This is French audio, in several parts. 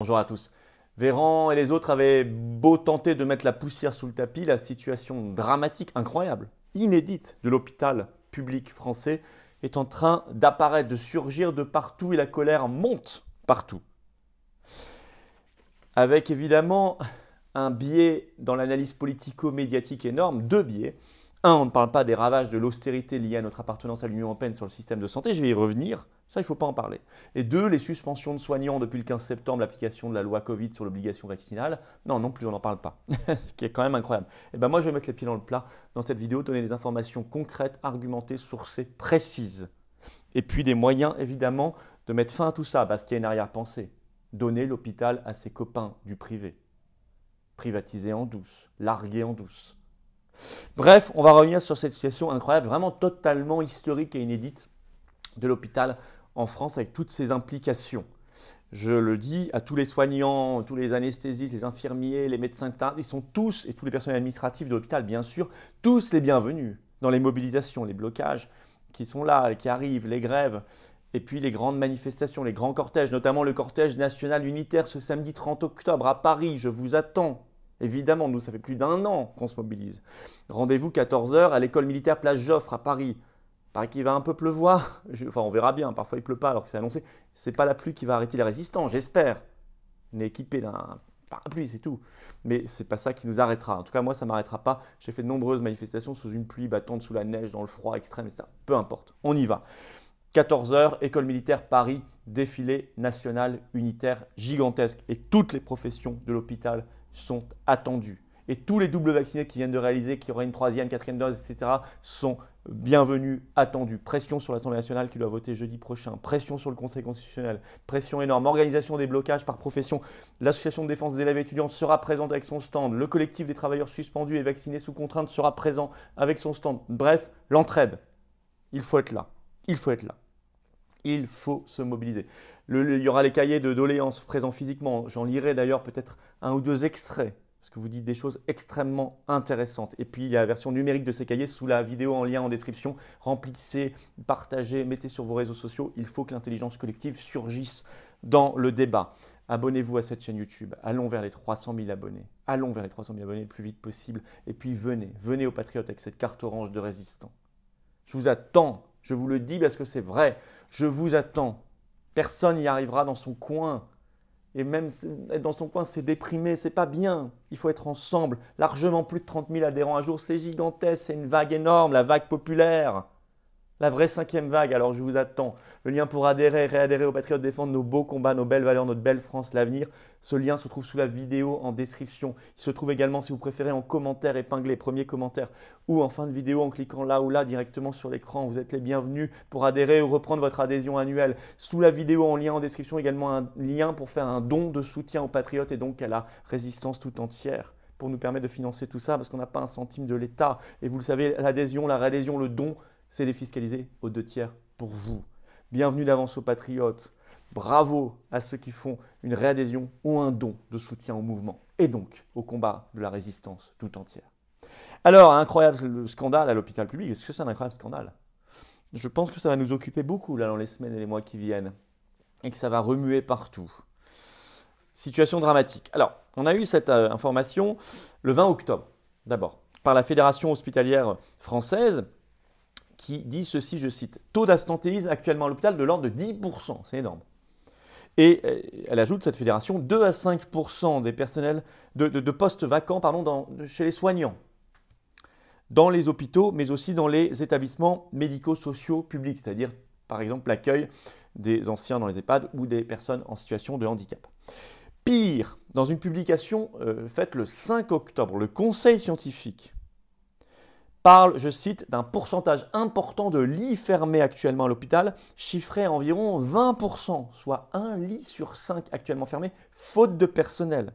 Bonjour à tous. Véran et les autres avaient beau tenter de mettre la poussière sous le tapis, la situation dramatique, incroyable, inédite de l'hôpital public français est en train d'apparaître, de surgir de partout et la colère monte partout. Avec évidemment un biais dans l'analyse politico-médiatique énorme, deux biais. Un, on ne parle pas des ravages de l'austérité liés à notre appartenance à l'Union européenne sur le système de santé, je vais y revenir, ça il ne faut pas en parler. Et deux, les suspensions de soignants depuis le 15 septembre, l'application de la loi Covid sur l'obligation vaccinale, non plus on n'en parle pas, ce qui est quand même incroyable. Et ben moi je vais mettre les pieds dans le plat dans cette vidéo, donner des informations concrètes, argumentées, sourcées, précises. Et puis des moyens évidemment de mettre fin à tout ça, parce qu'il y a une arrière-pensée. Donner l'hôpital à ses copains du privé. Privatiser en douce, larguer en douce. Bref, on va revenir sur cette situation incroyable, vraiment totalement historique et inédite de l'hôpital en France avec toutes ses implications. Je le dis à tous les soignants, tous les anesthésistes, les infirmiers, les médecins, etc. Ils sont tous, et tous les personnels administratifs de l'hôpital, bien sûr, tous les bienvenus dans les mobilisations, les blocages qui sont là, qui arrivent, les grèves, et puis les grandes manifestations, les grands cortèges, notamment le cortège national unitaire ce samedi 30 octobre à Paris. Je vous attends. Évidemment, nous, ça fait plus d'un an qu'on se mobilise. Rendez-vous 14 h à l'école militaire Place Joffre à Paris. Il paraît qu'il va un peu pleuvoir. Enfin, on verra bien. Parfois, il ne pleut pas alors que c'est annoncé. Ce n'est pas la pluie qui va arrêter les résistants, j'espère. On est équipé d'un parapluie, c'est tout. Mais ce n'est pas ça qui nous arrêtera. En tout cas, moi, ça ne m'arrêtera pas. J'ai fait de nombreuses manifestations sous une pluie battante, sous la neige, dans le froid extrême, et ça, peu importe. On y va. 14 h, école militaire Paris, défilé national unitaire gigantesque. Et toutes les professions de l'hôpital sont attendus. Et tous les doubles vaccinés qui viennent de réaliser qu'il y aura une troisième, quatrième dose, etc. sont bienvenus, attendus. Pression sur l'Assemblée nationale qui doit voter jeudi prochain. Pression sur le Conseil constitutionnel. Pression énorme. Organisation des blocages par profession. L'Association de défense des élèves étudiants sera présente avec son stand. Le collectif des travailleurs suspendus et vaccinés sous contrainte sera présent avec son stand. Bref, l'entraide. Il faut être là. Il faut être là. Il faut se mobiliser. Il y aura les cahiers de doléances présents physiquement. J'en lirai d'ailleurs peut-être un ou deux extraits, parce que vous dites des choses extrêmement intéressantes. Et puis il y a la version numérique de ces cahiers sous la vidéo en lien en description. Remplissez, partagez, mettez sur vos réseaux sociaux. Il faut que l'intelligence collective surgisse dans le débat. Abonnez-vous à cette chaîne YouTube. Allons vers les 300 000 abonnés. Allons vers les 300 000 abonnés le plus vite possible. Et puis venez aux Patriotes avec cette carte orange de résistants. Je vous attends. Je vous le dis parce que c'est vrai. Je vous attends. Personne n'y arrivera dans son coin. Et même être dans son coin, c'est déprimé, c'est pas bien. Il faut être ensemble. Largement plus de 30 000 adhérents un jour, c'est gigantesque, c'est une vague énorme, la vague populaire. La vraie cinquième vague, alors je vous attends. Le lien pour adhérer, réadhérer aux Patriotes, défendre nos beaux combats, nos belles valeurs, notre belle France, l'avenir. Ce lien se trouve sous la vidéo en description. Il se trouve également, si vous préférez, en commentaire épinglé, premier commentaire, ou en fin de vidéo en cliquant là ou là directement sur l'écran. Vous êtes les bienvenus pour adhérer ou reprendre votre adhésion annuelle. Sous la vidéo en lien en description, également un lien pour faire un don de soutien aux Patriotes et donc à la résistance tout entière, pour nous permettre de financer tout ça, parce qu'on n'a pas un centime de l'État. Et vous le savez, l'adhésion, la réadhésion, le don, c'est défiscalisé aux 2/3 pour vous. Bienvenue d'avance aux Patriotes. Bravo à ceux qui font une réadhésion ou un don de soutien au mouvement et donc au combat de la résistance tout entière. Alors, incroyable scandale à l'hôpital public. Est-ce que c'est un incroyable scandale? Je pense que ça va nous occuper beaucoup là dans les semaines et les mois qui viennent et que ça va remuer partout. Situation dramatique. Alors, on a eu cette information le 20 octobre, d'abord, par la Fédération hospitalière française, qui dit ceci, je cite, « Taux d'absentéisme actuellement à l'hôpital de l'ordre de 10%, c'est énorme. Et elle ajoute, cette fédération, 2 à 5% des personnels de postes vacants chez les soignants, dans les hôpitaux, mais aussi dans les établissements médico-sociaux publics, c'est-à-dire par exemple l'accueil des anciens dans les EHPAD ou des personnes en situation de handicap. Pire, dans une publication faite le 5 octobre, le Conseil scientifique parle, je cite, d'un pourcentage important de lits fermés actuellement à l'hôpital, chiffré à environ 20%, soit 1 lit sur 5 actuellement fermé, faute de personnel.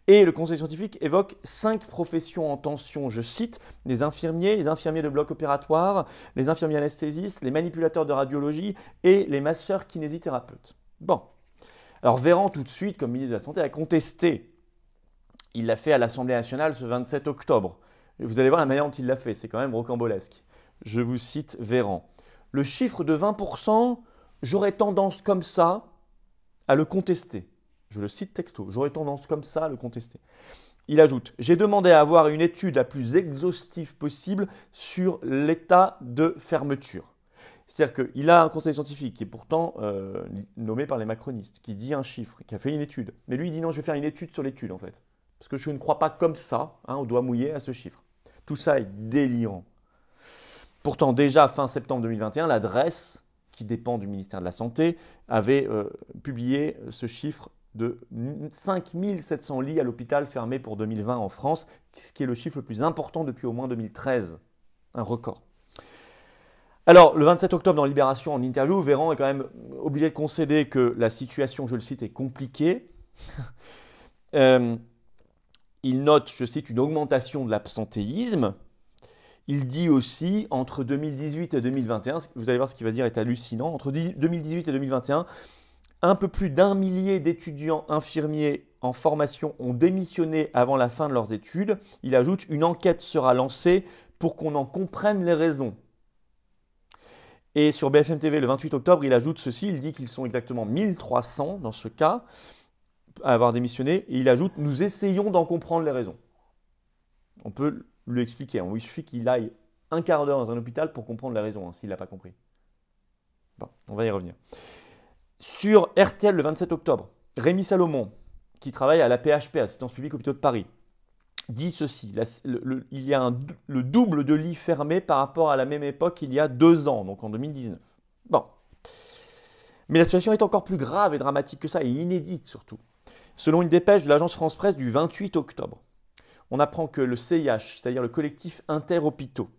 Et le Conseil scientifique évoque 5 professions en tension, je cite, les infirmiers de bloc opératoire, les infirmiers anesthésistes, les manipulateurs de radiologie et les masseurs kinésithérapeutes. Bon, alors Véran tout de suite, comme ministre de la Santé, a contesté. Il l'a fait à l'Assemblée nationale ce 27 octobre. Et vous allez voir la manière dont il l'a fait, c'est quand même rocambolesque. Je vous cite Véran. Le chiffre de 20%, j'aurais tendance comme ça à le contester. Je le cite texto, j'aurais tendance comme ça à le contester. Il ajoute « J'ai demandé à avoir une étude la plus exhaustive possible sur l'état de fermeture ». C'est-à-dire qu'il a un conseil scientifique qui est pourtant nommé par les macronistes, qui dit un chiffre, qui a fait une étude. Mais lui, il dit non, je vais faire une étude sur l'étude en fait. Parce que je ne crois pas comme ça, au doigt mouillé, à ce chiffre. Tout ça est délirant. Pourtant, déjà fin septembre 2021, l'adresse, qui dépend du ministère de la Santé, avait publié ce chiffre de 5700 lits à l'hôpital fermés pour 2020 en France, ce qui est le chiffre le plus important depuis au moins 2013. Un record. Alors, le 27 octobre, dans Libération, en interview, Véran est quand même obligé de concéder que la situation, je le cite, est compliquée. Il note, je cite, une augmentation de l'absentéisme. Il dit aussi, entre 2018 et 2021, vous allez voir ce qu'il va dire est hallucinant, entre 2018 et 2021, un peu plus d'1 millier d'étudiants infirmiers en formation ont démissionné avant la fin de leurs études. Il ajoute, une enquête sera lancée pour qu'on en comprenne les raisons. Et sur BFM TV, le 28 octobre, il ajoute ceci, il dit qu'ils sont exactement 1300 dans ce cas, à avoir démissionné, et il ajoute « Nous essayons d'en comprendre les raisons ». On peut lui expliquer, il suffit qu'il aille un quart d'heure dans un hôpital pour comprendre les raisons, s'il n'a pas compris. Bon, on va y revenir. Sur RTL, le 27 octobre, Rémi Salomon, qui travaille à la PHP, Assistance publique hôpitaux de Paris, dit ceci, il y a le double de lits fermés par rapport à la même époque il y a 2 ans, donc en 2019. Bon. Mais la situation est encore plus grave et dramatique que ça, et inédite surtout. Selon une dépêche de l'agence France-Presse du 28 octobre, on apprend que le CIH, c'est-à-dire le collectif interhôpitaux,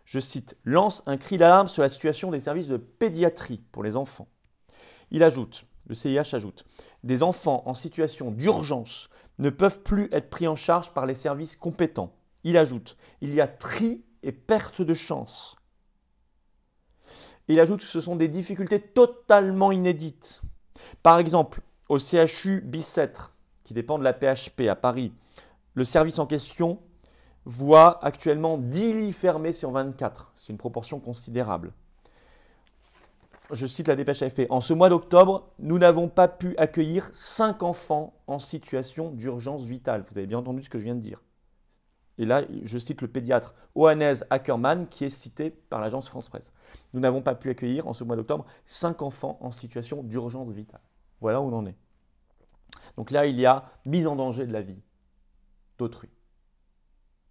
je cite, lance un cri d'alarme sur la situation des services de pédiatrie pour les enfants. Il ajoute, le CIH ajoute, des enfants en situation d'urgence ne peuvent plus être pris en charge par les services compétents. Il ajoute, il y a tri et perte de chance. Il ajoute que ce sont des difficultés totalement inédites. Par exemple, au CHU Bicêtre, qui dépend de la PHP à Paris, le service en question voit actuellement 10 lits fermés sur 24. C'est une proportion considérable. Je cite la dépêche AFP. En ce mois d'octobre, nous n'avons pas pu accueillir 5 enfants en situation d'urgence vitale. Vous avez bien entendu ce que je viens de dire. Et là, je cite le pédiatre Oanez Ackermann, qui est cité par l'agence France-Presse. Nous n'avons pas pu accueillir en ce mois d'octobre 5 enfants en situation d'urgence vitale. Voilà où on en est. Donc là, il y a mise en danger de la vie d'autrui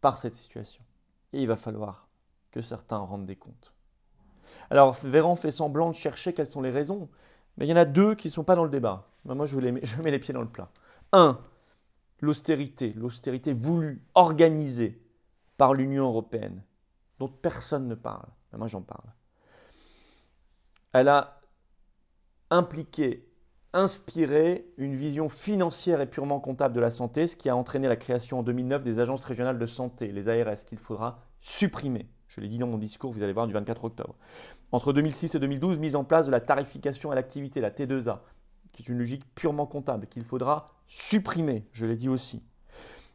par cette situation. Et il va falloir que certains en rendent des comptes. Alors, Véran fait semblant de chercher quelles sont les raisons, mais il y en a 2 qui ne sont pas dans le débat. Moi, je mets les pieds dans le plat. 1. L'austérité voulue, organisée par l'Union européenne, dont personne ne parle. Mais moi, j'en parle. Elle a inspiré une vision financière et purement comptable de la santé, ce qui a entraîné la création en 2009 des agences régionales de santé, les ARS, qu'il faudra supprimer. Je l'ai dit dans mon discours, vous allez voir, du 24 octobre. Entre 2006 et 2012, mise en place de la tarification à l'activité, la T2A, qui est une logique purement comptable, qu'il faudra supprimer, je l'ai dit aussi.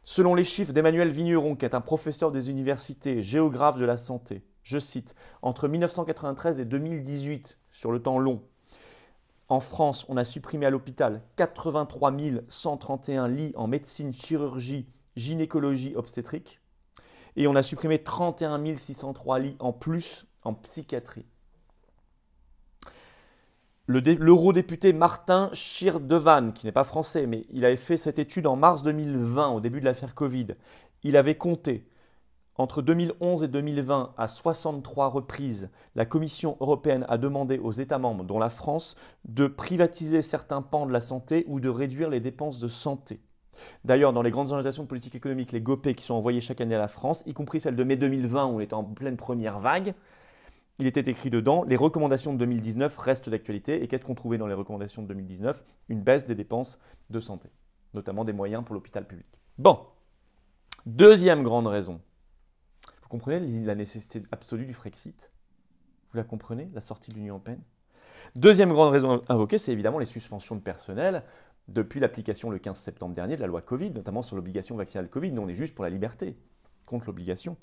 Selon les chiffres d'Emmanuel Vigneron, qui est un professeur des universités, géographe de la santé, je cite, entre 1993 et 2018, sur le temps long, en France, on a supprimé à l'hôpital 83 131 lits en médecine, chirurgie, gynécologie, obstétrique, et on a supprimé 31 603 lits en plus en psychiatrie. L'eurodéputé Martin Schirdewan, qui n'est pas français, mais il avait fait cette étude en mars 2020, au début de l'affaire Covid. Il avait compté, entre 2011 et 2020, à 63 reprises, la Commission européenne a demandé aux États membres, dont la France, de privatiser certains pans de la santé ou de réduire les dépenses de santé. D'ailleurs, dans les grandes orientations de politique économique, les GOPE qui sont envoyées chaque année à la France, y compris celle de mai 2020 où on était en pleine première vague, il était écrit dedans, les recommandations de 2019 restent d'actualité. Et qu'est-ce qu'on trouvait dans les recommandations de 2019 ? Une baisse des dépenses de santé, notamment des moyens pour l'hôpital public. Bon, deuxième grande raison. Vous comprenez la nécessité absolue du Frexit ? Vous la comprenez, la sortie de l'Union européenne ? Deuxième grande raison invoquée, c'est évidemment les suspensions de personnel depuis l'application le 15 septembre dernier de la loi Covid, notamment sur l'obligation vaccinale Covid. Nous, on est juste pour la liberté, contre l'obligation.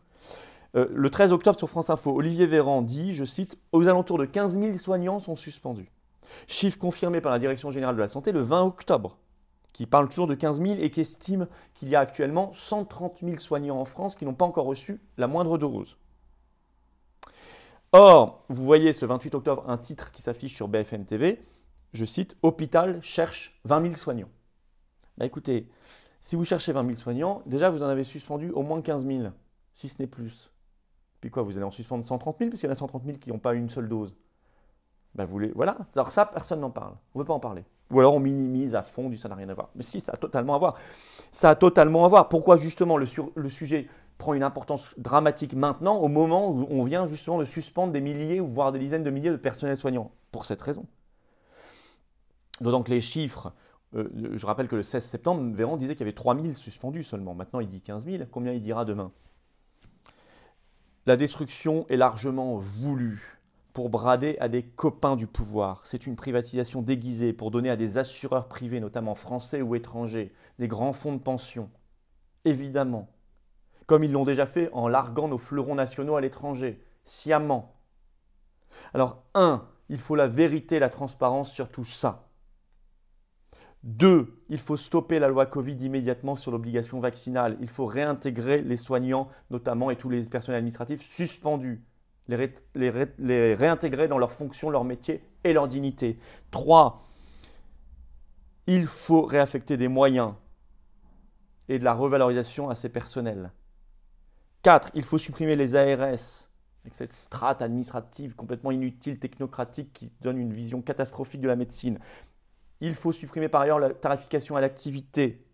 Le 13 octobre sur France Info, Olivier Véran dit, je cite, « Aux alentours de 15 000 soignants sont suspendus ». Chiffre confirmé par la Direction générale de la santé le 20 octobre, qui parle toujours de 15 000 et qui estime qu'il y a actuellement 130 000 soignants en France qui n'ont pas encore reçu la moindre dose. Or, vous voyez ce 28 octobre un titre qui s'affiche sur BFM TV, je cite « Hôpital cherche 20 000 soignants ». Bah écoutez, si vous cherchez 20 000 soignants, déjà vous en avez suspendu au moins 15 000, si ce n'est plus. Puis quoi, vous allez en suspendre 130 000 parce qu'il y en a 130 000 qui n'ont pas une seule dose. Bah voilà, alors ça, personne n'en parle, on ne veut pas en parler. Ou alors on minimise à fond, ça n'a rien à voir. Mais si, ça a totalement à voir. Ça a totalement à voir. Pourquoi justement le sujet prend une importance dramatique maintenant, au moment où on vient justement de suspendre des milliers, ou voire des dizaines de milliers de personnels soignants? Pour cette raison. D'autant que les chiffres, je rappelle que le 16 septembre, Véran disait qu'il y avait 3 000 suspendus seulement. Maintenant, il dit 15 000. Combien il dira demain? La destruction est largement voulue pour brader à des copains du pouvoir. C'est une privatisation déguisée pour donner à des assureurs privés, notamment français ou étrangers, des grands fonds de pension. Évidemment. Comme ils l'ont déjà fait en larguant nos fleurons nationaux à l'étranger, sciemment. Alors, 1, il faut la vérité, la transparence sur tout ça. 2, il faut stopper la loi Covid immédiatement sur l'obligation vaccinale. Il faut réintégrer les soignants, notamment, et tous les personnels administratifs suspendus. Les réintégrer dans leurs fonctions, leur métier et leur dignité. 3, il faut réaffecter des moyens et de la revalorisation à ces personnels. 4, il faut supprimer les ARS, avec cette strate administrative complètement inutile, technocratique, qui donne une vision catastrophique de la médecine. Il faut supprimer par ailleurs la tarification à l'activité,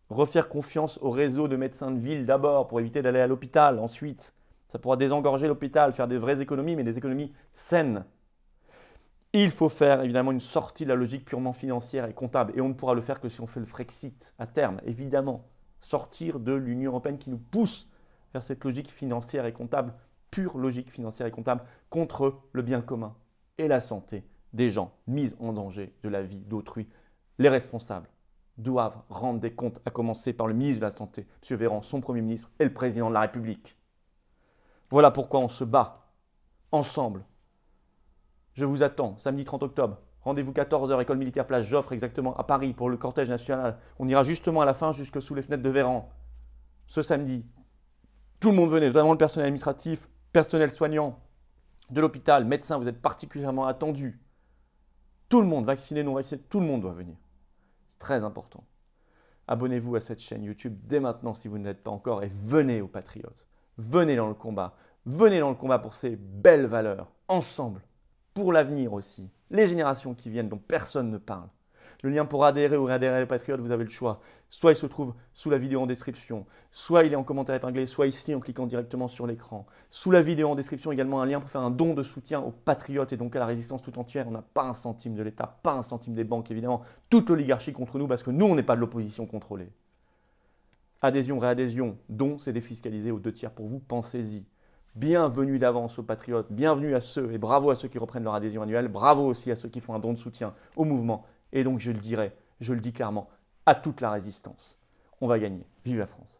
refaire confiance au réseau de médecins de ville d'abord pour éviter d'aller à l'hôpital ensuite. Ça pourra désengorger l'hôpital, faire des vraies économies, mais des économies saines. Il faut faire évidemment une sortie de la logique purement financière et comptable. Et on ne pourra le faire que si on fait le Frexit à terme, évidemment. Sortir de l'Union européenne qui nous pousse vers cette logique financière et comptable, pure logique financière et comptable, contre le bien commun et la santé des gens, mise en danger de la vie d'autrui. Les responsables doivent rendre des comptes, à commencer par le ministre de la Santé, M. Véran, son Premier ministre et le Président de la République. Voilà pourquoi on se bat, ensemble. Je vous attends, samedi 30 octobre. Rendez-vous 14h, École militaire Place Joffre, exactement à Paris, pour le cortège national. On ira justement à la fin, jusque sous les fenêtres de Véran. Ce samedi, tout le monde venait, notamment le personnel administratif, personnel soignant de l'hôpital, médecins, vous êtes particulièrement attendus. Tout le monde, vacciné, non vacciné, tout le monde doit venir. C'est très important. Abonnez-vous à cette chaîne YouTube dès maintenant si vous ne l'êtes pas encore et venez aux Patriotes. Venez dans le combat. Venez dans le combat pour ces belles valeurs, ensemble, pour l'avenir aussi. Les générations qui viennent dont personne ne parle. Le lien pour adhérer ou réadhérer aux Patriotes, vous avez le choix. Soit il se trouve sous la vidéo en description, soit il est en commentaire épinglé, soit ici en cliquant directement sur l'écran. Sous la vidéo en description, également un lien pour faire un don de soutien aux Patriotes et donc à la résistance tout entière. On n'a pas un centime de l'État, pas un centime des banques, évidemment. Toute l'oligarchie contre nous parce que nous, on n'est pas de l'opposition contrôlée. Adhésion, réadhésion, don, c'est défiscalisé aux 2/3 pour vous, pensez-y. Bienvenue d'avance aux Patriotes, bienvenue à ceux et bravo à ceux qui reprennent leur adhésion annuelle, bravo aussi à ceux qui font un don de soutien au mouvement. Et donc je le dirai, je le dis clairement, à toute la résistance. On va gagner. Vive la France!